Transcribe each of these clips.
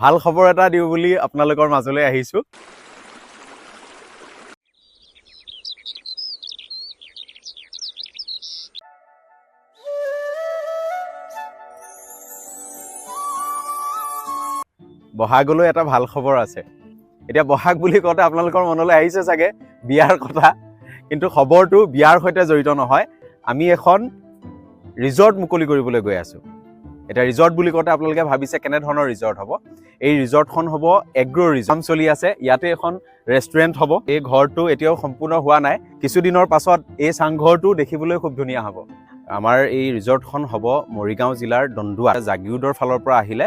ভাল খবৰ এটা দিওঁ বুলি আপোনালোকৰ মাজলৈ আহিছোঁ। বহাগলৈ এটা ভাল খবৰ আছে। এতিয়া বহাগ বুলি কওঁতে আপোনালোকৰ মনলৈ আহিছে চাগে বিয়াৰ কথা, কিন্তু খবৰটো বিয়াৰ সৈতে জড়িত নহয়। আমি এখন ৰিজৰ্ট মুকলি কৰিবলৈ গৈ আছোঁ। এতিয়া ৰিজৰ্ট বুলি কওঁতে আপোনালোকে ভাবিছে কেনেধৰণৰ ৰিজৰ্ট হ'ব। এই ৰিজৰ্টখন হ'ব এগ্ৰ' ৰিজৰ্ট চলি আছে। ইয়াতে এখন ৰেষ্টুৰেণ্ট হ'ব। এই ঘৰটো এতিয়াও সম্পূৰ্ণ হোৱা নাই। কিছুদিনৰ পাছত এই চাংঘৰটো দেখিবলৈ খুব ধুনীয়া হ'ব। আমাৰ এই ৰিজৰ্টখন হ'ব মৰিগাঁও জিলাৰ দন্দুৱা। জাগিৰোডৰ ফালৰ পৰা আহিলে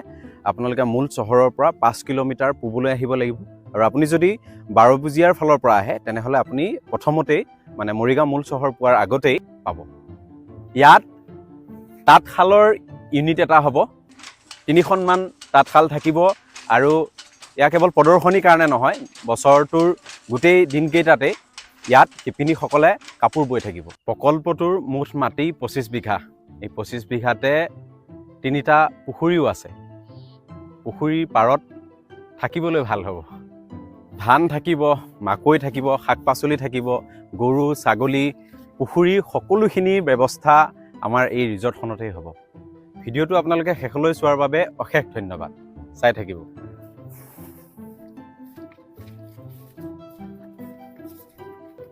আপোনালোকে মূল চহৰৰ পৰা 5 কিলোমিটাৰ পূবলৈ আহিব লাগিব। আৰু আপুনি যদি বাৰপুজীয়াৰ ফালৰ পৰা আহে তেনেহ'লে আপুনি প্ৰথমতেই মানে মৰিগাঁও মূল চহৰ পোৱাৰ আগতেই পাব। ইয়াত তাঁতশালৰ ইউনিট এটা হ'ব। 3খনমান তাঁতশাল থাকিব আৰু এয়া কেৱল প্ৰদৰ্শনীৰ কাৰণে নহয়, বছৰটোৰ গোটেই দিনকেইটাতে ইয়াত শিপিনীসকলে কাপোৰ বৈ থাকিব। প্ৰকল্পটোৰ মুঠ মাটি 25 বিঘা। এই 25 বিঘাতে 3টা পুখুৰীও আছে। পুখুৰীৰ পাৰত থাকিবলৈ ভাল হ'ব। ধান থাকিব, মাকৈ থাকিব, শাক পাচলি থাকিব, গৰু ছাগলী, পুখুৰীৰ সকলোখিনিৰ ব্যৱস্থা আমাৰ এই ৰিজৰ্টখনতেই হ'ব। ভিডিঅ'টো আপোনালোকে শেষলৈ চোৱাৰ বাবে অশেষ ধন্যবাদ। চাই থাকিব।